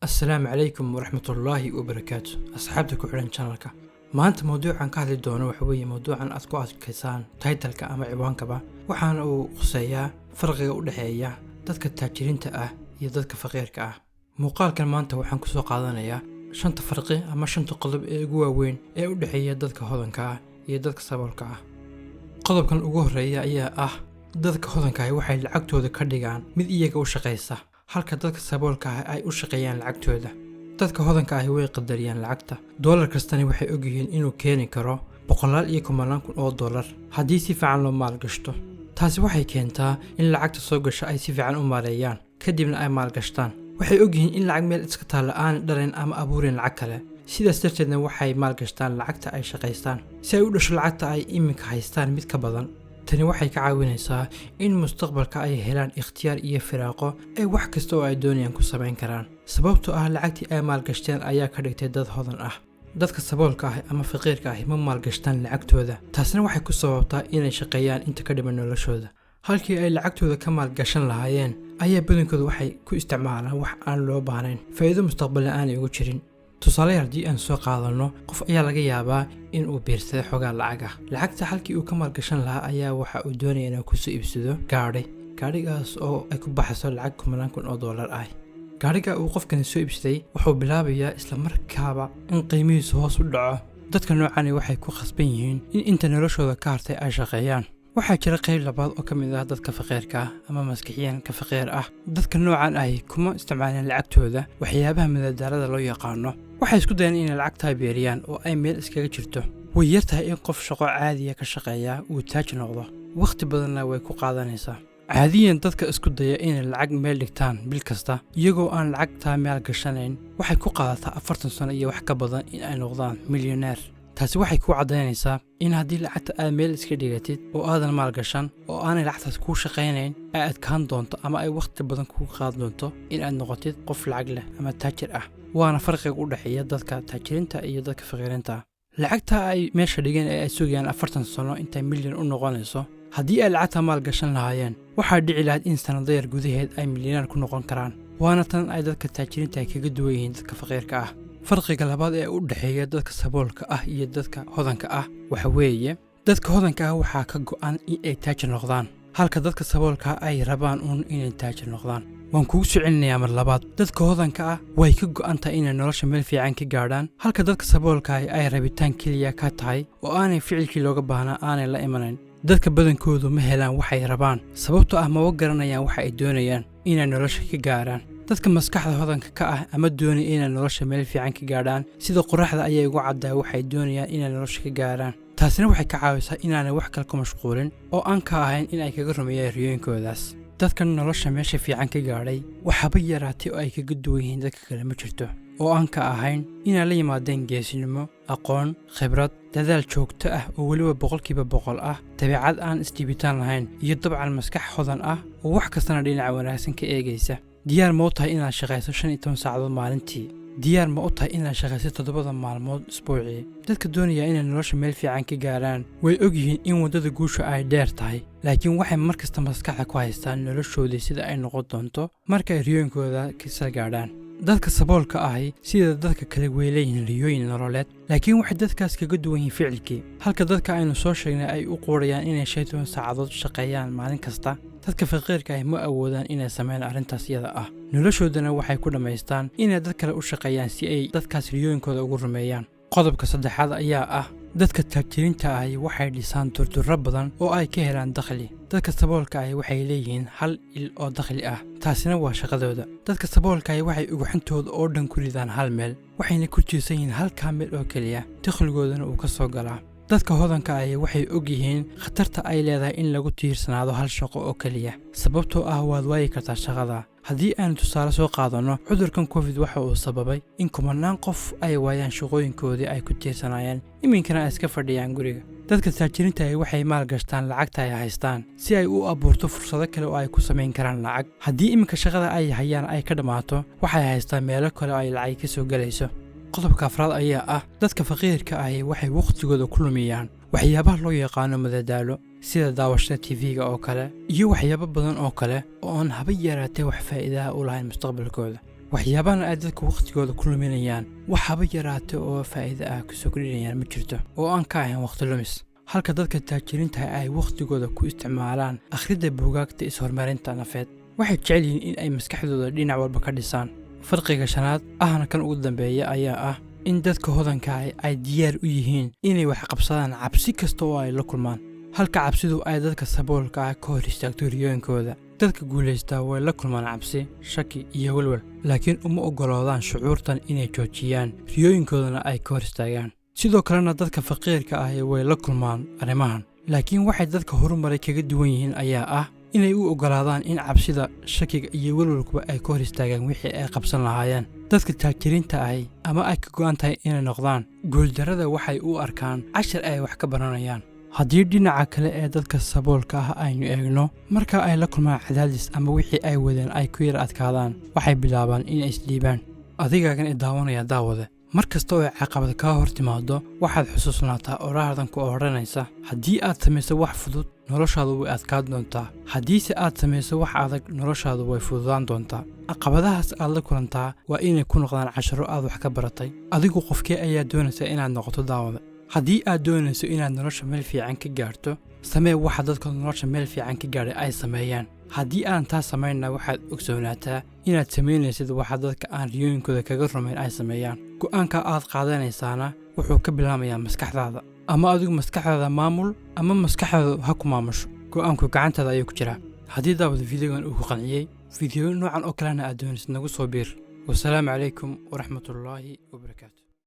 السلام عليكم ورحمة الله وبركاته. أصحابتك وحلان شانلك. ما أنت موضوع عن كهذه الدونة وحوية موضوع عن أذكار كيسان تايتلك أما عوانكبا وحان أو خصية فرق ودحية dadka taajiriinta ah iyo dadka faqiirka ah. Muuqaalkan maanta waxaan ku soo qaadanayaa shanta farqi ama shanta qodob ee ugu waaweyn ee u dhaxeeya dadka hodanka ah iyo dadka saboolka ah. Qodobkan ugu horeeya ayaa ah dadka hodanka ah waxay lacagtooda ka dhigaan mid iyaga u shaqeysa halka dadka saboolka ah ay u shaqeeyaan lacagtooda. Dadka hodanka ah way qadariyaan lacagta. Dollar kastani waxay ogyihiin inuu keeni karo boqolaal iyo kumanaan kun oo dollar haddii si fiican loo maalgashto. taasi waxay keentaa in lacagta soo gasho ay si fiican u maareeyaan kadibna ay maalgashtaan. Waxay ogyihiin in lacag meel iska taala aan dharin ama abuurin lacag kale. Sidaas darteedna waxay maalgashtaan lacagta ay shaqaystaan si ay u dhasho lacagta ay iminka haystaan mid ka badan. Tani waxay ka caawinaysaa in mustaqbalka ay helaan ikhtiyaar iyo firaaqo ay wax kasta oo ay doonayaan ku samayn karaan. Sababtoo ah lacagtii ay maalgashteen ayaa ka dhigtay dad hodan ah. dadka saboolka ah ama faqiirka ah ma maalgashtaan lacagtooda. Taasina waxay ku sababtaa inay shaqeeyaan inta ka dhiman noloshooda. Halkii ay lacagtooda ka maalgashan lahaayeen ayaa badankoodu waxay ku isticmaalaan wax aan loo baahnayn faa'iido mustaqbal aan ugu jirin. Tusaale haddii aan soo qaadano qof ayaa laga yaabaa in uu biirsaday xogaa lacag ah. Lacagta halkii uu ka maalgashan lahaa ayaa waxa uu doonaya inuu ku soo iibsado gaadhigaas oo ay ku baxayso lacag kumanaan kun oo dollar ah. gaadhiga uu qofkani soo iibsaday wuxuu bilaabayaa isla markaaba in qiimihiisu hoos u dhaco. dadka noocan waxay ku khasban yihiin in inta noloshooda ka hartay ay shaqeeyaan. waxaa jira qayb labaad oo ka mid ah dadka faqiirka ah ama maskixiyan ka faqiir ah. dadka noocan ah kuma isticmaalaan lacagtooda waxyaabaha madadaalada loo yaqaano. waxay isku dayaan inay lacagta beeriyaan oo ay meel iskaga jirto. way yartahay in qof shaqo caadiya ka shaqeeya uu taaj noqdo. waqti badanna way ku qaadanaysaa. caadiyan dadka isku daya inay lacag meel dhigtaan bil kasta iyagoo aan lacagta meel gashanayn waxay ku qaadataa 40 sano iyo wax ka badan in ay noqdaan milyaneer. taasi waxay ku cadaynaysaa in haddii lacagta aad meel iska dhigatid oo aadan maal gashan oo aanay lacagtaas kuu shaqaynayn ay adkaan doonto ama ay waqti badan kugu qaadan doonto in aad noqotid qof lacag leh ama taajir ah. waana farqiga u dhaxeeya dadka taajiriinta iyo dadka faqiiriinta. lacagta ay meesha dhigeen ee ay sugayaan 40 sano intay milyan u noqonayso haddii ay lacagta maal gashan lahaayeen waxaa dhici lahayd in sanado yar gudaheed ay milyaneer ku noqon karaan. waana tan ay dadka taajiriinta ay kaga duwan yihiin dadka faqiirka ah. farqiga labaad ee u dhaxeeya dadka saboolka ah iyo dadka hodanka ah waxa weeye dadka hodanka ah waxaa ka go'an in ay taajir noqdaan halka dadka saboolka ay rabaan inay taajir noqdaan. waan kugu soo celinayaa mar labaad. dadka hodanka ah way ka go'an tahay inay nolosha meel fiican ka gaadhaan halka dadka saboolka ay rabitaan keliya ka tahay oo aanay ficilkii looga baahnaa aanay la imanayn. dadka badankoodu ma helaan waxay rabaan sababtoo ah ma garanayaan waxa ay doonayaan inay nolosha ka gaaraan. dadka maskaxda hodanka ka ah ama doonaya inay nolosha meel fiican ka gaadhaan sida qoraxda ayay ugu caddaa waxay doonayaan inay nolosha ka gaaraan. taasina waxay ka caawisaa inaanay wax kale ku mashquulin oo aan ka ahayn in ay kaga rumeeyaan riyooyinkoodaas. dadka nolosha meesha fiican ka gaadhay waxaba yaraatay oo ay kaga duwan yihiin dadka kale ma jirto oo aan ka ahayn inay la yimaadeen geesinimo, aqoon, khibrad, dadaal joogto ah oo weliba 100% ah, dabeecad aan isdhiibitaan lahayn iyo dabcan maskax hodan ah oo wax kastana dhinaca wanaagsan ka eegaysa. diyaar ma u tahay inaad shaqayso 15 saacadood maalintii? diyaar ma u tahay inaad shaqayso 7 maalmood usbuucii? dadka doonaya inay nolosha meel fiican ka gaaraan way ogyihiin in wadada guusha ay dheer tahay laakiin waxay markasta maskaxda ku haystaan noloshoodii sida ay noqon doonto marka ay riyooyinkooda ka gaadhaan. dadka saboolka ahi sida dadka kale way leeyihiin riyooyin nololeed laakiin waxay dadkaas kaga duwan yihiin ficilkii. halka dadka aynu soo sheegnay ay u qoorayaan inay 15 saacadood shaqeeyaan maalin kasta dadka faqiirka ah ma awoodaan inay sameeyaan arrintaas iyada ah. noloshoodana waxay ku dhamaystaan inay dad kale u shaqeeyaan si ay dadkaas riyooyinkooda ugu rumeeyaan. qodobka saddexaad ayaa ah dadka taajiriinta ah waxay dhisaan durdurro badan oo ay ka helaan dakhli. dadka saboolka ah waxay leeyihiin hal il oo dakhli ah taasina waa shaqadooda. dadka saboolka ah waxay ugaxantooda oo dhan ku ridaan hal meel waxayna ku jiisan yihiin hal kaamil oo keliya dakhligoodana uu ka soo galaa. dadka hodanka ah waxay ogyihiin khatarta ay leedahay in lagu tiirsanaado hal shaqo oo keliya sababtoo ah waad waayi kartaa shaqada. haddii aan tusaale soo qaadano cudurkan covid waxa uu sababay in kumanaan qof ay waayaan shaqooyinkoodii ay ku tiirsanayeen iminkana ay iska fadhiyaan guriga. dadka taajiriinta ah waxay maal gashtaan lacagta ay haystaan si ay u abuurto fursado kale oo ay ku samayn karaan lacag. haddii iminka shaqada ay hayaan ay ka dhamaato waxay haystaan meelo kale oo ay lacag ka soo galayso. qodobka afraad ayaa ah dadka faqiirka ah waxay waqtigooda ku lumiyaan waxyaabaha loo yaqaano madadaalo sida daawashada TV-ga oo kale iyo waxyaabo badan oo kale oo aan haba yaraatee wax faa'iido u lahayn mustaqbalkooda. waxyaabahan ay dadka waqtigooda ku luminayaan waxaaba yaraatay oo faa'iido ah ku soo kordhinayaan ma jirto oo aan ka ahayn waqti lumis halka dadka taajiriinta ay waqtigooda ku isticmaalaan akhrinta buugaagta is-horumarinta nafeed waxay jecel yihiin in ay maskaxdooda dhinac walba ka dhisaan farqiga shanaad ahna kan ugu dambeeya ayaa ah in dadka hodanka ay diyaar u yihiin inay wax qabsadaan cabsi kasta oo ay la kulmaan halka cabsidu ay dadka saboolka ah ka hor istaagto riyooyinkooda dadka guulaystaa way la kulmaan cabsi shaki iyo walwal laakiin uma oggolaadaan shucuurtan inay joojiyaan riyooyinkoodana ay ka hor istaagaan sidoo kalena dadka faqiirka ah way la kulmaan arrimahan laakiin waxay dadka horumaray kaga duwan yihiin ayaa ah inay u oggolaadaan in cabsida shakiga iyo walwalkuba ay ka hor istaagaan wixii ay qabsan lahaayeen dadka taajiriinta ahi ama ay ka go'an tahay inay noqdaan guuldarrada waxay u arkaan cashar ay wax ka baranayaan haddii dhinaca kale ee dadka saboolka ah aynu eegno marka ay la kulmaan cadaadis ama wixii ay wadeen ay ku yara adkaadaan waxay bilaabaan inay isdhiibaan adigaagan i daawanaya daawade mar kasta oo caqabad kaa hor timaado waxaad xusuusnaataa oraahdan ku odhanaysa haddii aad samayso wax fudud noloshaadu way adkaan doontaa haddiise aad samayso wax adag noloshaadu way fududaan doontaa caqabadahaas aad la kulantaa waa inay ku noqdaan casharo aad wax ka baratay adigu qofkee ayaa doonaysa inaad noqoto daawada haddii aad doonayso inaad nolosha meel fiican ka gaarto samee waxa dadka nolosha meel fiican ka gaadhay ay sameeyaan haddii aan taas samaynna waxaad ogsoonaataa inaad samaynaysid waxa dadka aan riyooyinkooda kaga rumayn ay sameeyaan go'aanka aad qaadanaysaana wuxuu ka bilaamayaa maskaxdaada ama adigu maskaxdaada maamul ama maskaxdaadu ha ku maamusho go'aanku gacantaada ayuu ku jiraa haddii daawada fiidiyogan uu ku qanciyey fiidiyo noocan oo kalena aad doonaysid nagu soo biir wasalaamu calaykum waraxmatullaahi wabarakaatu